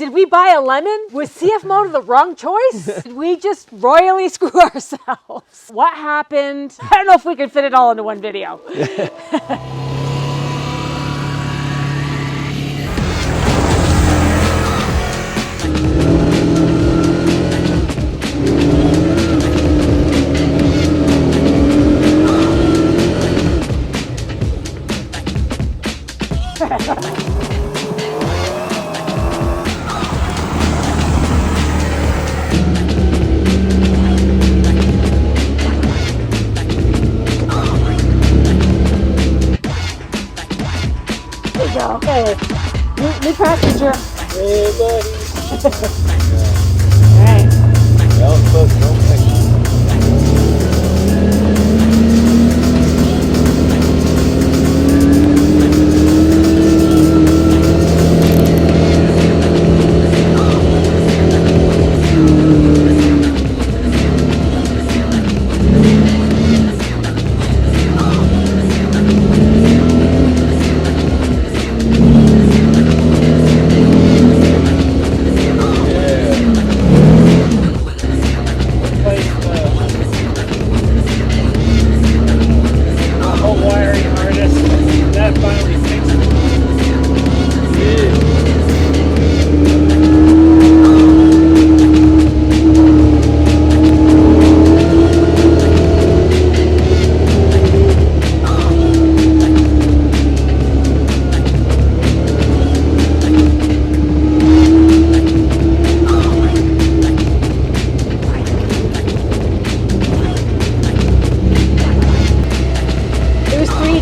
Did we buy a lemon? Was CF Moto the wrong choice? Did we just royally screw ourselves? What happened? I don't know if we could fit it all into one video. Okay, new passenger. Hey, buddy. All right. Don't push, don't push.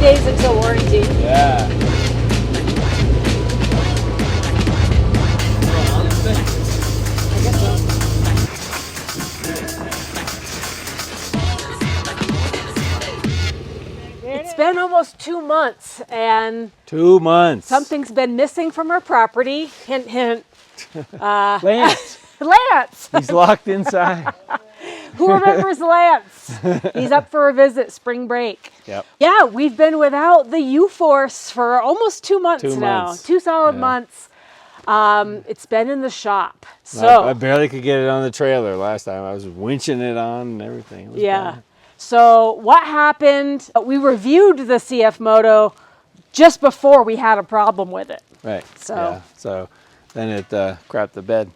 Days until warranty. Yeah. I guess so. It's been almost 2 months, and 2 months. something's been missing from our property. Hint, hint. Lance. Lance! He's locked inside. Who remembers Lance? He's up for a visit, spring break. Yep. Yeah, we've been without the U-Force for almost 2 months 2 now. months. 2 solid Yeah. months. It's been in the shop. So I barely could get it on the trailer last time. I was winching it on and everything. It was yeah. bad. So what happened? We reviewed the CF Moto just before we had a problem with it. Right. So- yeah. So then it crapped the bed.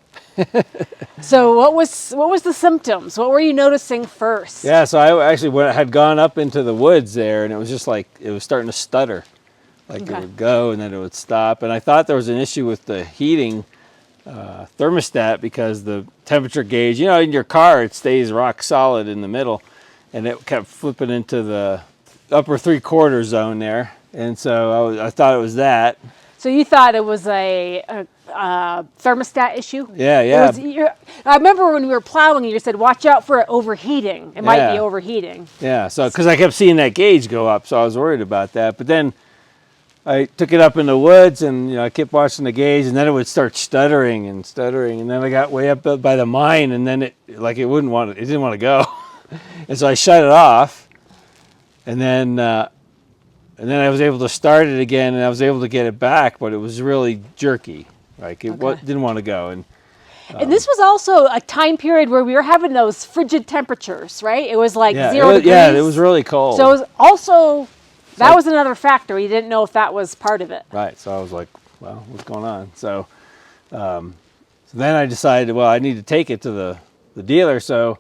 So what was the symptoms? What were you noticing first? Yeah. So I actually had gone up into the woods there, and it was just like it was starting to stutter. Like Okay. it would go and then it would stop. And I thought there was an issue with the heating thermostat, because the temperature gauge, you know, in your car, it stays rock solid in the middle, and it kept flipping into the upper 3/4 zone there. And so I thought it was that. So you thought it was a thermostat issue? Yeah, yeah. I remember when we were plowing, you said, watch out for it overheating. It might be Yeah. overheating. Yeah, so because I kept seeing that gauge go up, so I was worried about that. But then I took it up in the woods, and I kept watching the gauge, and then it would start stuttering, and then I got way up by the mine, and then it didn't want to go, and so I shut it off, and then I was able to start it again, and I was able to get it back, but it was really jerky, like it didn't want to go. And this was also a time period where we were having those frigid temperatures, right? It was like 0 degrees. Yeah, it was really cold. So it was also, that was another factor. You didn't know if that was part of it. Right. So I was like, well, what's going on? So, then I decided, well, I need to take it to the dealer. So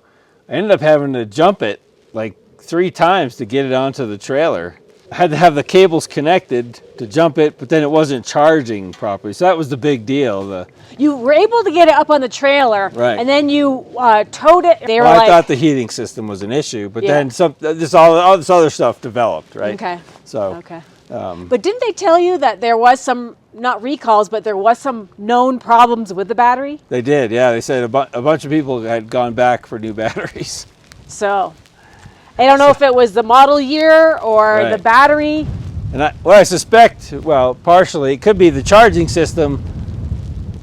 I ended up having to jump it like 3 times to get it onto the trailer. I had to have the cables connected to jump it, but then it wasn't charging properly. So that was the big deal. You were able to get it up on the trailer, Right. and then you towed it. They were Well, I like, thought the heating system was an issue, but Yeah. then all this other stuff developed, right? okay, So, okay. But didn't they tell you that there was some, not recalls, but there was some known problems with the battery? they did, yeah. They said a bunch of people had gone back for new batteries. So I don't know if it was the model year or the Right. battery. And I suspect, well, partially, it could be the charging system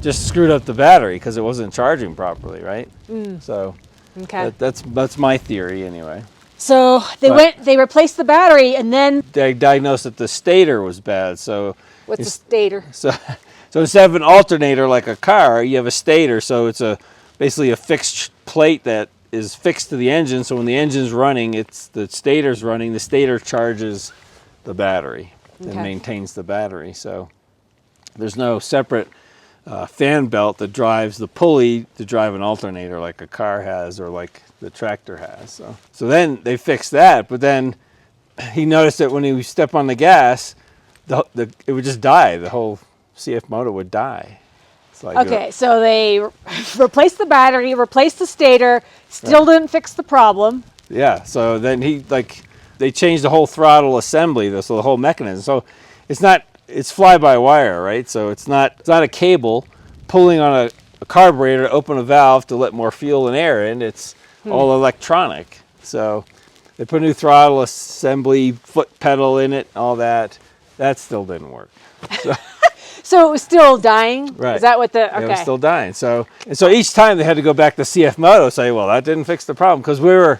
just screwed up the battery because it wasn't charging properly, right? So Okay. that's my theory anyway. So they replaced the battery, and then They diagnosed that the stator was bad, so what's the stator? So instead of an alternator like a car, you have a stator. So it's basically a fixed plate that is fixed to the engine. So when the engine's running, the stator's running. The stator charges the battery and maintains the battery. So there's no separate fan belt that drives the pulley to drive an alternator like a car has or like the tractor has. So then they fixed that, but then he noticed that when he would step on the gas, it would just die. The whole CF Moto would die. It's like Okay, so they replaced the battery, replaced the stator, still didn't fix the problem. Yeah, so then they changed the whole throttle assembly, so the whole mechanism. So it's fly-by-wire, right? So it's not a cable pulling on a carburetor to open a valve to let more fuel and air in. It's all electronic. So they put a new throttle assembly, foot pedal in it, all that. That still didn't work. So it was still dying? Right. Is that what okay. It was still dying. So each time they had to go back to CF Moto and say, well, that didn't fix the problem because we were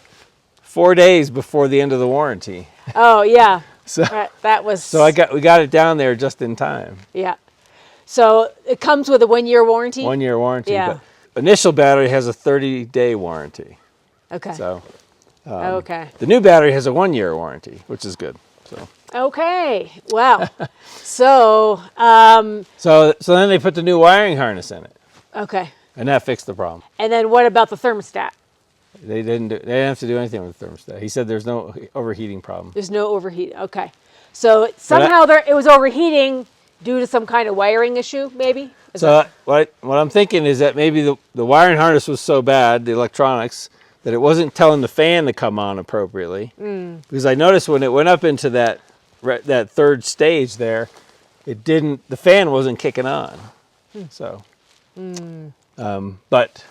4 days before the end of the warranty. Oh, yeah. So that was... So we got it down there just in time. Yeah. So it comes with a 1-year warranty? 1 year warranty. Yeah. But initial battery has a 30-day warranty. Okay. So okay. the new battery has a 1 year warranty, which is good. So Okay. Wow. So then they put the new wiring harness in it, okay. and that fixed the problem. And then what about the thermostat? They didn't have to do anything with the thermostat. He said there's no overheating problem. There's no overheat. Okay. So somehow it was overheating due to some kind of wiring issue, maybe? What I'm thinking is that maybe the wiring harness was so bad, the electronics, that it wasn't telling the fan to come on appropriately. Because I noticed when it went up into that third stage there, the fan wasn't kicking on. So, but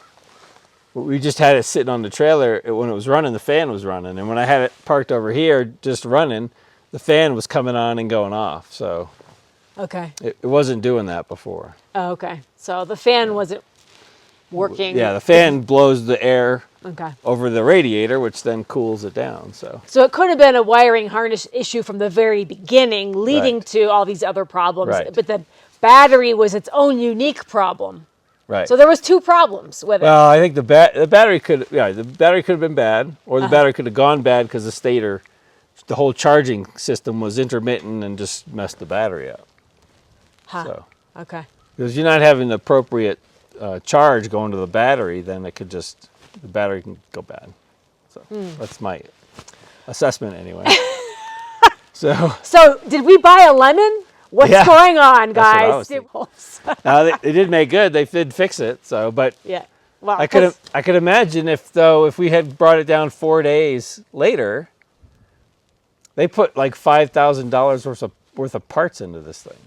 we just had it sitting on the trailer. When it was running, the fan was running. And when I had it parked over here, just running, the fan was coming on and going off. So okay. it wasn't doing that before. Oh, okay. So the fan wasn't working. Yeah, the fan blows the air okay. over the radiator, which then cools it down. So it could have been a wiring harness issue from the very beginning, leading Right. to all these other problems. Right. But the battery was its own unique problem. right. So there was 2 problems with it. Well, I think the battery could have been bad, or the battery could have gone bad because the whole charging system was intermittent and just messed the battery up. Huh. So Okay. because you're not having the appropriate charge going to the battery, then the battery can go bad. So that's my assessment anyway. So did we buy a lemon? What's Yeah. going on, That's guys? what now they did make good. They did fix it. So, but Yeah. Well, I could imagine if we had brought it down 4 days later, they put like $5,000 worth of parts into this thing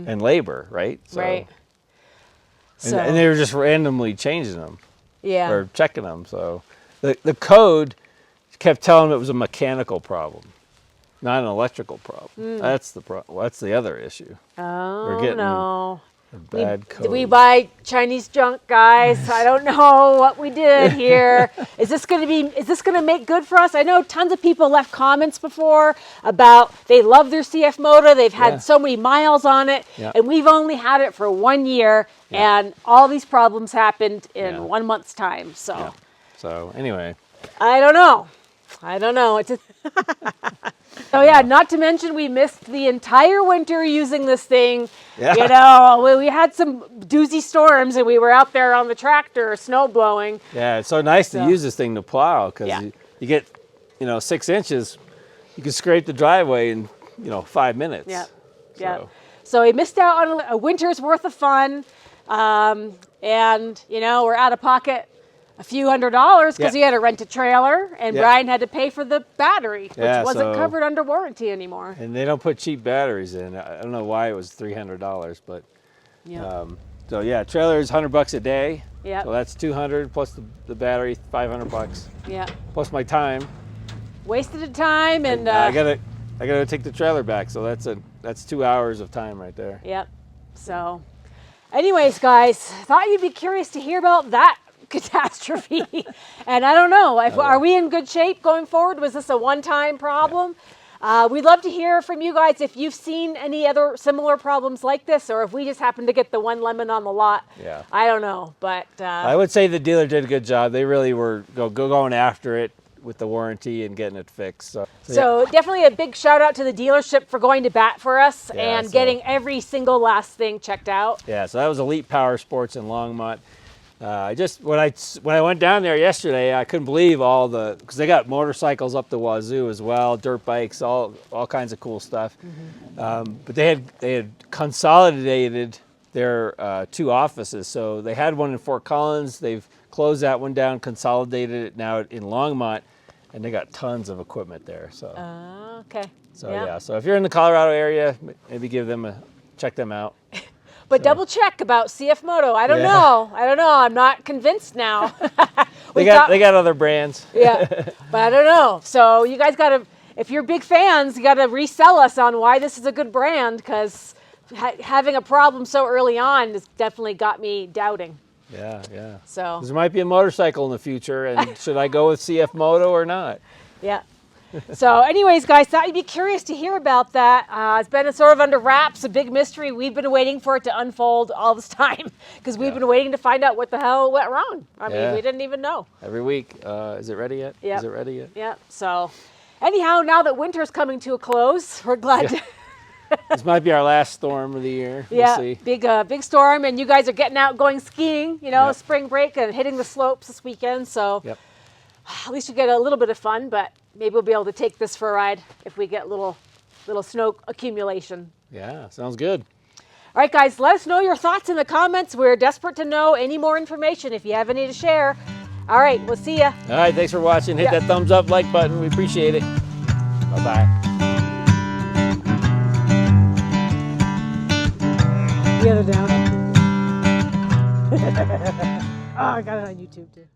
and labor, right? So, right. And they were just randomly changing them Yeah. or checking them. So the code kept telling them it was a mechanical problem, not an electrical problem. That's the problem. That's the other issue. Oh, getting no. A bad code. Did we buy Chinese junk, guys? I don't know what we did here. Is this going to make good for us? I know tons of people left comments before about they love their CF Moto. They've had so many miles on it, and we've only had it for 1 year, and all these problems happened in 1 month's time. So, So anyway, I don't know. It's so yeah, not to mention we missed the entire winter using this thing. Yeah. You know, we had some doozy storms and we were out there on the tractor snow blowing. yeah, it's so nice to use this thing to plow because Yeah. you get 6 inches, you can scrape the driveway in 5 minutes. Yeah. So, Yeah. So we missed out on a winter's worth of fun. And we're out of pocket a few $100s because we had to rent a trailer and Brian had to pay for the battery, which wasn't covered under warranty anymore. And they don't put cheap batteries in. I don't know why it was $300, but so yeah, trailer is $100 a day. Yeah. So that's $200 plus the battery, $500 Yeah. plus my time. Wasted of time and I gotta take the trailer back. So that's 2 hours of time right there. Yep. So, anyways, guys, thought you'd be curious to hear about that catastrophe. And I don't know, are we in good shape going forward? Was this a one-time problem? We'd love to hear from you guys if you've seen any other similar problems like this, or if we just happen to get the one lemon on the lot. Yeah. I don't know, but I would say the dealer did a good job. They really were going after it with the warranty and getting it fixed. So definitely a big shout out to the dealership for going to bat for us Yeah, and getting every single last thing checked out. Yeah, so that was Elite Power Sports in Longmont. When I went down there yesterday, I couldn't believe because they got motorcycles up the wazoo as well, dirt bikes, all kinds of cool stuff. But they had consolidated their 2 offices. So they had one in Fort Collins. They've closed that one down, consolidated it now in Longmont, and they got tons of equipment there. So Okay. So yeah. So if you're in the Colorado area, maybe check them out. But double check about CF Moto. I don't know. I'm not convinced now. They got other brands. Yeah, but I don't know. So you guys got to, if you're big fans, you got to resell us on why this is a good brand, because having a problem so early on has definitely got me doubting. Yeah, yeah. So there might be a motorcycle in the future, and should I go with CF Moto or not? Yeah. So anyways, guys, thought you'd be curious to hear about that. It's been sort of under wraps, a big mystery. We've been waiting for it to unfold all this time because we've been waiting to find out what the hell went wrong. I mean, we didn't even know. Every week. Is it ready yet? Yeah. Is it ready yet? Yeah. So anyhow, now that winter's coming to a close, we're glad to... This might be our last storm of the year. Yeah, we'll see. big storm, and you guys are getting out going skiing, spring break and hitting the slopes this weekend. So at least you get a little bit of fun, but maybe we'll be able to take this for a ride if we get little snow accumulation. Yeah, sounds good. All right, guys, let us know your thoughts in the comments. We're desperate to know any more information if you have any to share. All right, we'll see ya. All right, thanks for watching. Hit that thumbs up, like button. We appreciate it. Bye-bye. The other down. Oh, I got it on YouTube too.